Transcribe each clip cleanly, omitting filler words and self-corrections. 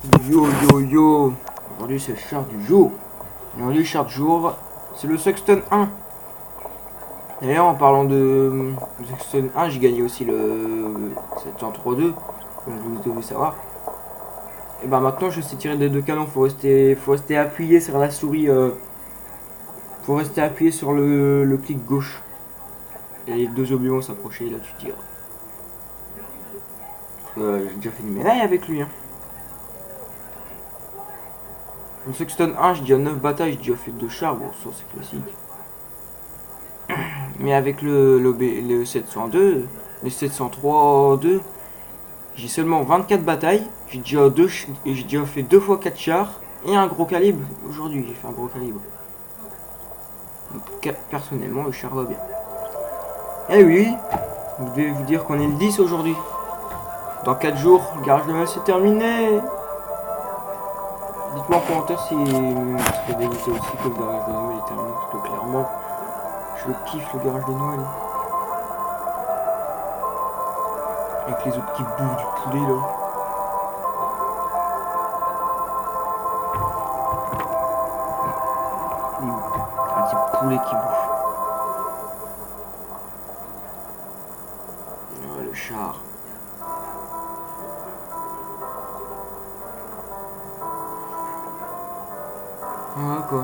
Yo yo yo. Aujourd'hui c'est le char du jour. Aujourd'hui le char du jour, c'est le Sexton 1. D'ailleurs en parlant de Sexton 1, j'ai gagné aussi le 703-2, comme vous devez savoir. Et ben maintenant je sais tirer des deux canons, faut rester appuyé sur la souris, faut rester appuyé sur le clic gauche. Et les deux objets vont s'approcher, là tu tires. J'ai déjà fait une médaille avec lui. Hein. Le Sexton 1, j'ai déjà 9 batailles, j'ai déjà fait 2 chars, bon ça c'est classique. Mais avec le 702, le 703-2, j'ai seulement 24 batailles, j'ai déjà fait 2 fois 4 chars et un gros calibre. Aujourd'hui j'ai fait un gros calibre. Donc, personnellement le char va bien. Eh oui, je vais vous dire qu'on est le 10 aujourd'hui. Dans 4 jours, le garage de Noël c'est terminé. Dites-moi en commentaire si vous serez dégoûté aussi que le garage de Noël est terminé, parce que clairement, je le kiffe le garage de Noël. Avec les autres qui bouffent du poulet là. Un petit poulet qui bouffe. Ouais, le char. Voilà quoi.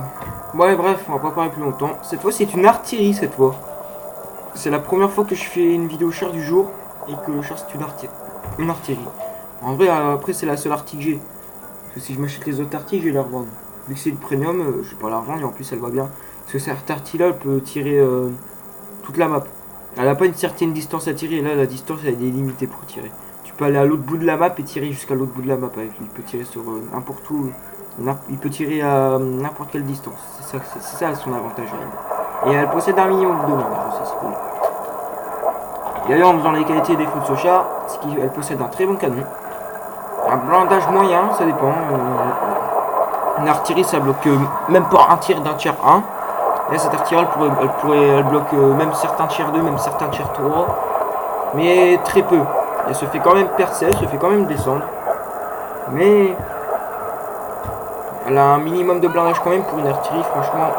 Ouais bref, on va pas parler plus longtemps. Cette fois c'est une artillerie cette fois. C'est la première fois que je fais une vidéo char du jour et que le char c'est une artillerie. En vrai après c'est la seule artillerie que j'ai. Parce que si je m'achète les autres artilleries je vais la revendre. Vu que c'est du premium, je vais pas la revendre et en plus elle va bien. Parce que cette artillerie là elle peut tirer toute la map. Elle a pas une certaine distance à tirer, et là la distance elle est limitée pour tirer. Tu peux aller à l'autre bout de la map et tirer jusqu'à l'autre bout de la map avec lui. Il peut tirer sur n'importe où. Il peut tirer à n'importe quelle distance. C'est ça son avantage. Et elle possède un minimum de dommages aussi, c'est cool. D'ailleurs, en faisant les qualités et défauts de ce char, c'est qu'elle possède un très bon canon. Un blindage moyen, ça dépend. Une artillerie, ça bloque même pas un tir d'un tiers 1. Et cette artillerie, elle bloque même certains tiers 2, même certains tiers 3. Mais très peu. Elle se fait quand même percer, elle se fait quand même descendre. Mais elle a un minimum de blindage quand même pour une artillerie, franchement,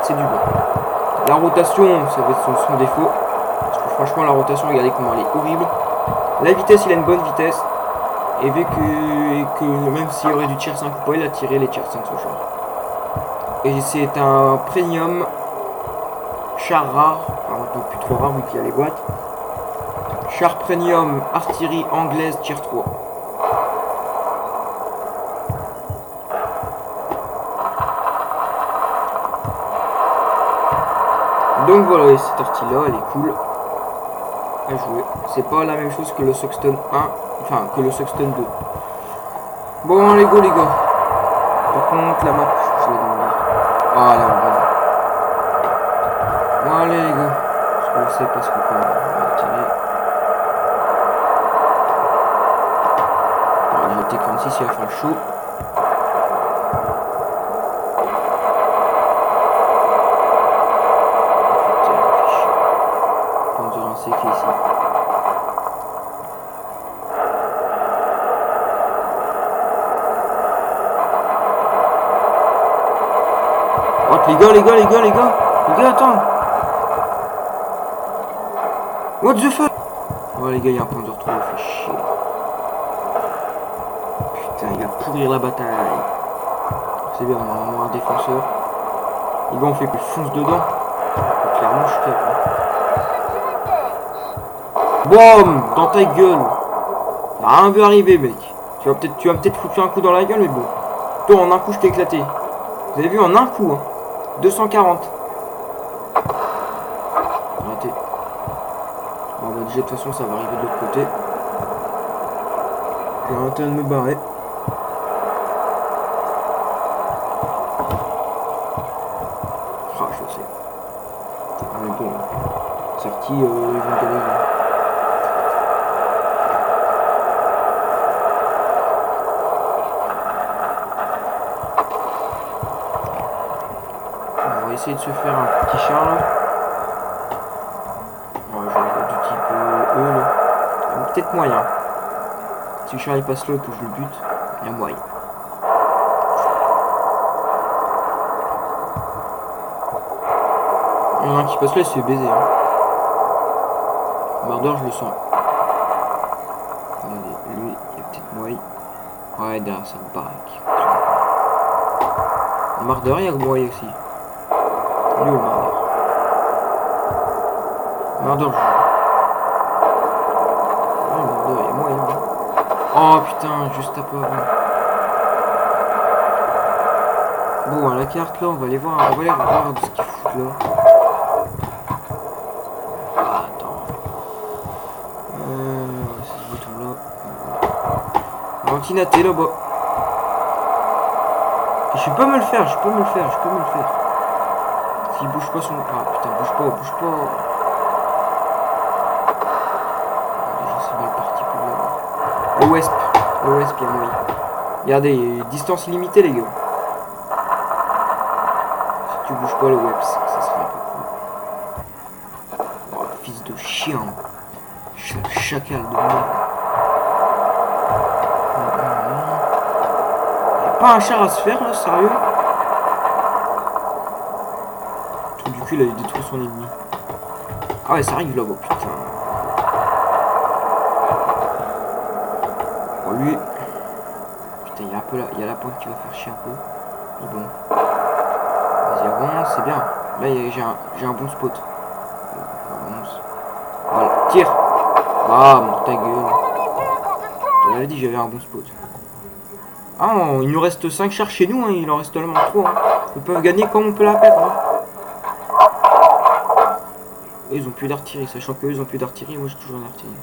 c'est du bon. La rotation, ça va être son défaut. Parce que franchement, la rotation, regardez comment elle est horrible. La vitesse, il a une bonne vitesse. Et vu que même s'il y aurait du tier 5 ou pas, il a tiré les tier 5 ce char. Et c'est un premium char rare. Enfin, maintenant plus trop rare vu qu'il y a les boîtes. Char premium artillerie anglaise tier 3. Donc voilà, cette artillerie là elle est cool à jouer. C'est pas la même chose que le Sexton 1, enfin que le Sexton 2. Bon allez go les gars. Par contre la map, je l'ai dans le. Ah là on va. Bon allez les gars. Je vais essayer parce que on va tirer. On va noter 36 il va faire chaud. C'est qui ici. Oh les gars, attends. What the fuck. Oh les gars, il y a un point de retrouver, fait chier. Putain, il va pourrir la bataille. C'est bien, on a un défenseur. Les gars, on fait plus fonce dedans. Clairement, je suis capable. Boum, dans ta gueule. Rien veut arriver, mec. Tu vas peut-être foutre un coup dans la gueule, mais bon. Toi, en un coup, je t'ai éclaté. Vous avez vu, en un coup, hein. 240. Raté. Bon, bah, déjà, de toute façon, ça va arriver de l'autre côté. J'ai intérêt de me barrer. Ah, je sais. Ah, mais bon. Sorti, ils vont gagner. On va essayer de se faire un petit char là. Ouais, je vais du type E là. Peut-être moyen. Si le char il passe là et que je le bute, il y a moyen. Il y en a un qui passe là, il se fait baiser. Hein. Mardeur, je le sens. Regardez, lui, il y a peut-être moi. Ouais, derrière ça me baraque. Mardeur, il y a moi aussi. Lui, le mardeur. Mardeur, je... Ouais, mardeur, il y a moi. Oh putain, juste un peu avant. Bon, à la carte là, on va aller voir, on va aller voir ce qu'ils foutent là. Ah, attends. C'est ce bouton là. Ventinaté là-bas. Je peux me le faire, je peux me le faire, je peux me le faire. S'il bouge pas son... Ah putain, bouge pas, bouge pas. Déjà c'est mal parti pour là. Le Wesp, il y a moyen. Regardez, distance limitée les gars. Si tu bouges pas le Webs, ça serait un peu cool. Oh, fils de chien. Chacal de merde. Pas un char à se faire là, sérieux? Tout du cul, il a détruit son ennemi. Ah ouais, ça arrive là-bas, putain. Bon, lui. Putain, il y a un peu là, il y a la pointe qui va faire chier un peu. Mais bon. Vas-y, avance, c'est bien. Là, j'ai un bon spot. Avance. Voilà, tire. Ah, mon ta gueule. Je t'avais dit, j'avais un bon spot. Ah, il nous reste 5 chars chez nous, hein, il en reste là 3. Hein. Ils peuvent gagner comme on peut la perdre. Hein. Et ils ont plus d'artillerie, sachant qu'eux ils ont plus d'artillerie, moi j'ai toujours une artillerie.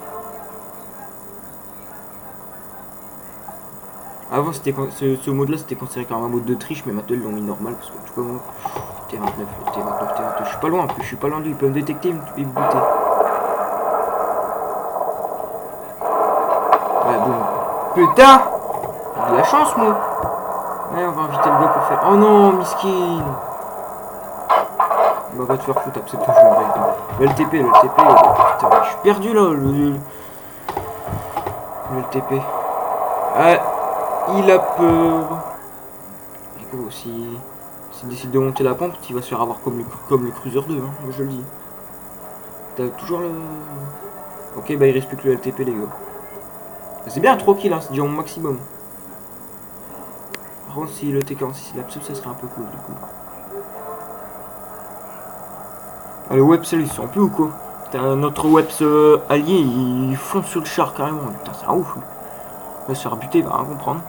Avant, ce mode là c'était considéré comme un mode de triche, mais maintenant ils l'ont mis normal parce que en tout cas, moi, T29, je suis pas loin, je suis pas loin d'eux, ils peuvent me détecter et me buter. Ouais, bon. Putain! J'ai de la chance, moi! Ouais, on va inviter le gars pour faire. Oh non, miskin! Bah, va te faire foutre, c'est tout, je me règle. Le LTP, putain, je suis perdu là, le LTP. Ah, il a peur. Du coup, s'il décide de monter la pente, il va se faire avoir comme le Cruiser 2, hein, je le dis. T'as toujours le... Ok, bah il reste plus que le LTP, les gars. C'est bien 3 kills, hein, c'est déjà mon maximum. Par contre, si le T46 il absorbe, ça serait un peu cool, du coup. Ah, le Webs, ils sont plus ou quoi? Notre Webs allié, il fonce sur le char carrément. Putain, c'est un ouf. Il va se faire buter, il va rien comprendre.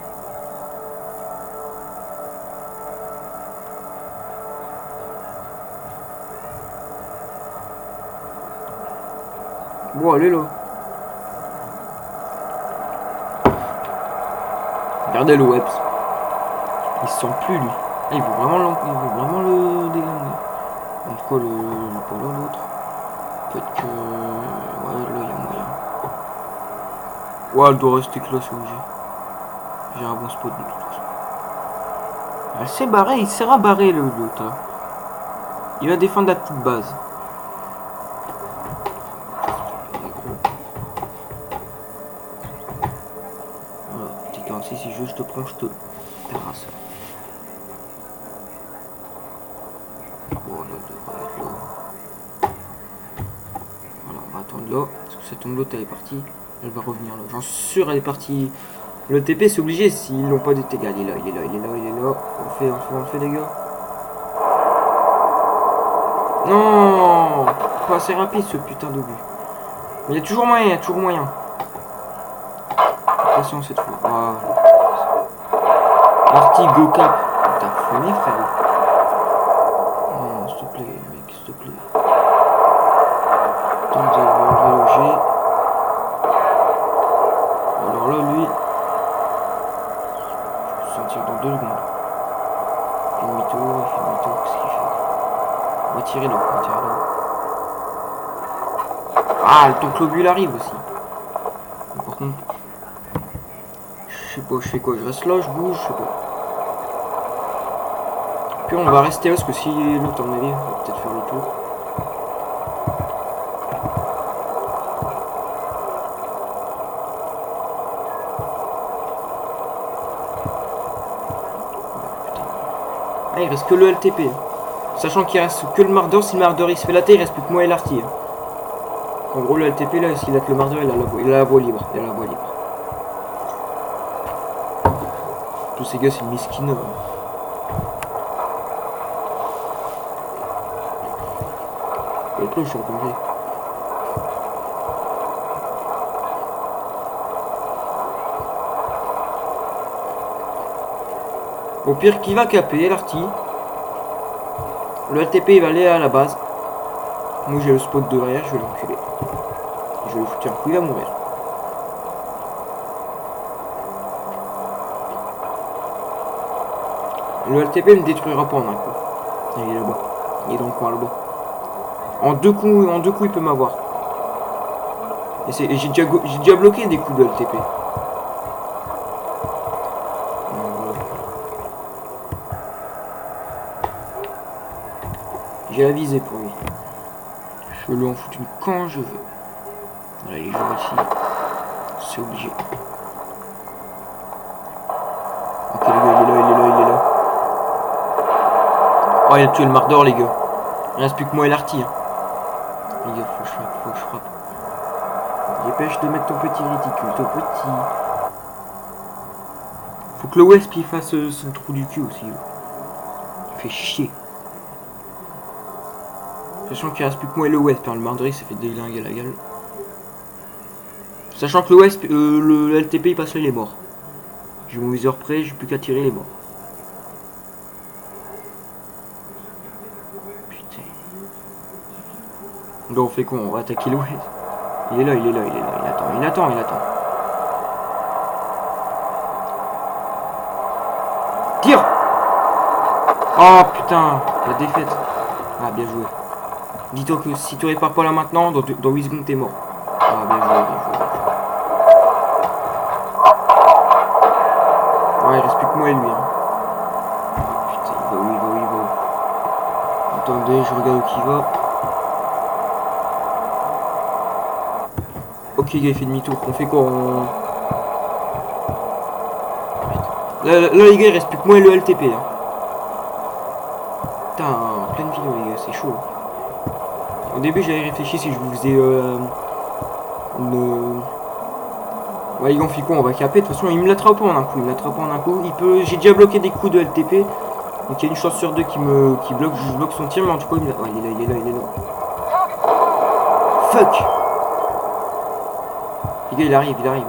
Bon, allez là. Regardez le Webs. Il se sent plus lui. Ah, il veut vraiment le déglinguer. En tout cas, pour l'autre. Peut-être que... Ouais, là, il y a moyen. Ouais, elle doit rester close, j'ai un bon spot de toute façon. Elle s'est barrée, il sera barré l'autre. Il va défendre la petite base. Voilà, T46, si je te prends, je te terrasse. Voilà, on va attendre là, parce que cette tombe l'autre elle est partie, elle va revenir là. J'en suis sûr elle est partie. Le TP c'est obligé s'ils l'ont pas détecté. Il est là. On le fait les gars. Non, pas assez rapide ce putain d'obus. Mais il y a toujours moyen, Attention cette fois. Ah. Parti go cap. Putain, fumé frère. Non, s'il te plaît, mec, s'il te plaît. Attends, vous allez reloger. Alors là, lui, je peux sentir dans 2 secondes. Il fait demi-tour, qu'est-ce qu'il fait? On va tirer là. Ah, le temps que l'obus arrive aussi. Mais par contre, je sais pas, je fais quoi? Je reste là, je bouge, je sais pas. Puis on va rester là parce que si l'autre en est libre, on va peut-être faire le tour. Ah, il reste que le LTP. Sachant qu'il reste que le mardeur, si le mardeur il se fait latter, il reste plus que moi et l'artille. En gros, le LTP là, s'il latte le mardeur, il a la voie libre. Il a la voie libre. Tous ces gars, c'est une misquine. Et après, je suis obligé. Au pire, qui va caper l'artille. Le LTP il va aller à la base. Moi j'ai le spot derrière, je vais l'enculer. Je vais le foutre un coup, il va mourir. Le LTP ne détruira pas en un coup. Il est là-bas. Il est dans le coin là-bas. En deux coups il peut m'avoir. Et j'ai déjà bloqué des coups de LTP. J'ai la visée pour lui. Je vais lui en foutre une quand je veux. Voilà, les gens ici. C'est obligé. Ok les gars, il est là. Oh, il a tué le mardeur les gars. Il reste plus que moi et l'artille. Les gars, faut que je frappe. Dépêche de mettre ton petit réticule, ton petit. Faut que le Wesp il fasse son trou du cul aussi. Il fait chier. Sachant qu'il reste plus que moi et le Wesp, hein. Le Mardry ça fait déglinguer la gueule. Sachant que le Wesp, le LTP il passe là, il est mort. J'ai mon viseur prêt, j'ai plus qu'à tirer, il est mort. Putain. Donc on fait quoi? On va attaquer le Wesp. Il est là. Il attend. Tire! Oh putain, la défaite. Ah bien joué. Dis-toi que si tu répares pas là maintenant, dans 8 secondes t'es mort. Ah bien joué. Ouais, il reste plus que moi et lui. Hein. Putain, il va. Attendez, je regarde où il va. Ok, gars, il fait demi-tour. On fait quoi? Là, les gars, il reste plus que moi et le LTP. Hein. Putain, pleine vidéo, les gars, c'est chaud. Au début, j'avais réfléchi si je vous faisais une. Ouais, il en fait quoi? On va caper. De toute façon, il me l'attrape pas en un coup. J'ai déjà bloqué des coups de LTP. Donc, il y a une chance sur deux je bloque son tir. Mais en tout cas, il est là. Fuck! Les gars, il arrive.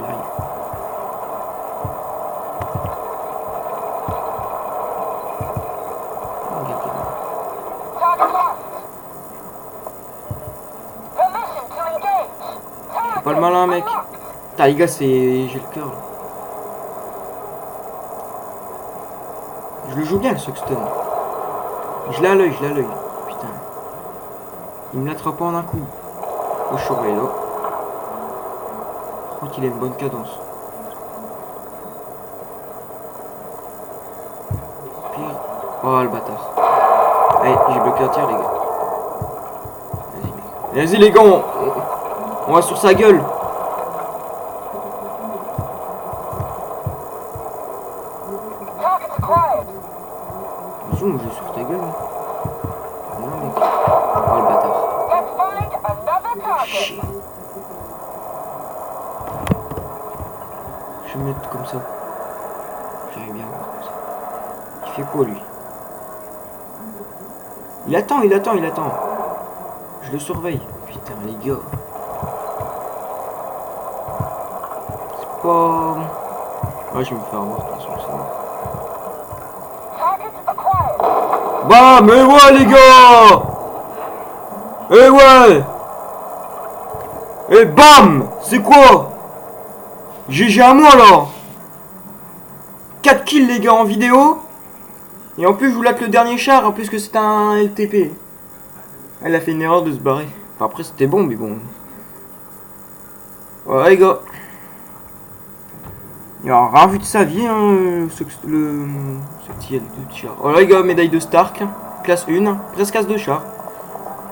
Pas le malin mec. Putain les gars j'ai le cœur là. Je le joue bien le Soxton. Je l'ai à l'œil. Putain. Il me l'attrape pas en un coup. Oh je suis là. Je crois qu'il a une bonne cadence. Puis... Oh le bâtard. Allez j'ai bloqué un tir les gars. Vas-y les gars on va sur sa gueule. Zoom, je vais sur ta gueule. Non mec. Oh le bâtard. Chier. Je vais me mettre comme ça. J'arrive bien à voir comme ça. Il fait quoi lui? Il attend. Je le surveille. Putain les gars. C'est pas... Ouais je vais me faire avoir de toute façon ça. Bah mais ouais les gars. Ouais. Et bam. C'est quoi? GG à moi là. 4 kills les gars en vidéo. Et en plus je vous latte le dernier char. En plus que c'est un LTP. Elle a fait une erreur de se barrer. Enfin, après c'était bon mais bon. Ouais les gars. Il a rien vu de sa vie hein, ce petit char. Oh là les gars, médaille de Stark. Classe 1. Presque casse de char.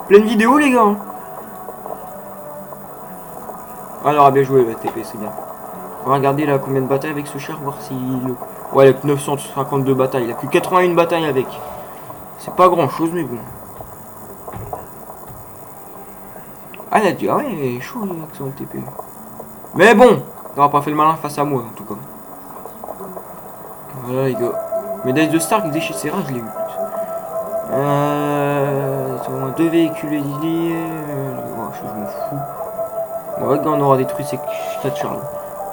Pleine vidéo les gars. Alors bien joué le TP c'est bien. On va regarder là combien de batailles avec ce char. Voir si... Ouais il a que 952 batailles. Il a que 81 batailles avec. C'est pas grand chose, mais bon. Ah, il a dit, ah ouais, il est chaud avec son TP. Mais bon, il n'aura pas fait le malin face à moi, en tout cas. Voilà, les gars. Médaille de Stark, dès chez Serra, je l'ai eu. Deux véhicules dédiés. Je m'en fous. Ouais, gars, on aura détruit ces 4 chars là.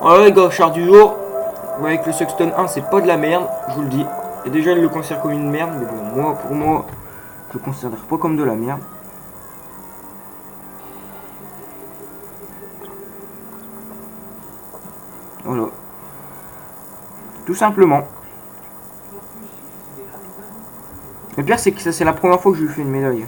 Voilà, les gars, char du jour. Ouais, avec le Sexton 1, c'est pas de la merde, je vous le dis. Et déjà, il le considère comme une merde, mais bon, moi, pour moi, je le considère pas comme de la merde. Voilà. Tout simplement. Le pire, c'est que ça, c'est la première fois que je lui fais une médaille.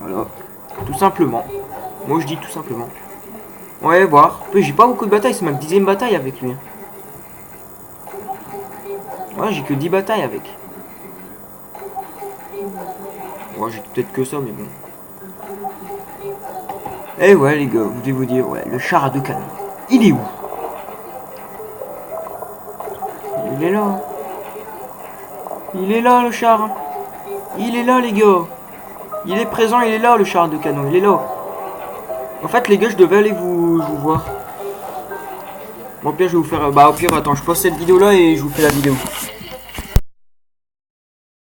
Voilà. Tout simplement. Moi, je dis tout simplement. Ouais, voir. J'ai pas beaucoup de batailles, c'est ma 10e bataille avec lui. Ouais, j'ai que 10 batailles avec. Ouais, j'ai peut-être que ça, mais bon. Eh ouais, les gars, vous devez vous dire, ouais, le char à 2 canons. Il est où? Il est là. Il est là, le char. Il est là, les gars. Il est présent, il est là, le char à 2 canons. Il est là. En fait, les gars, je devais aller vous voir. Bon, au pire, je vais vous faire... Bah, au pire, attends, je pose cette vidéo-là et je vous fais la vidéo.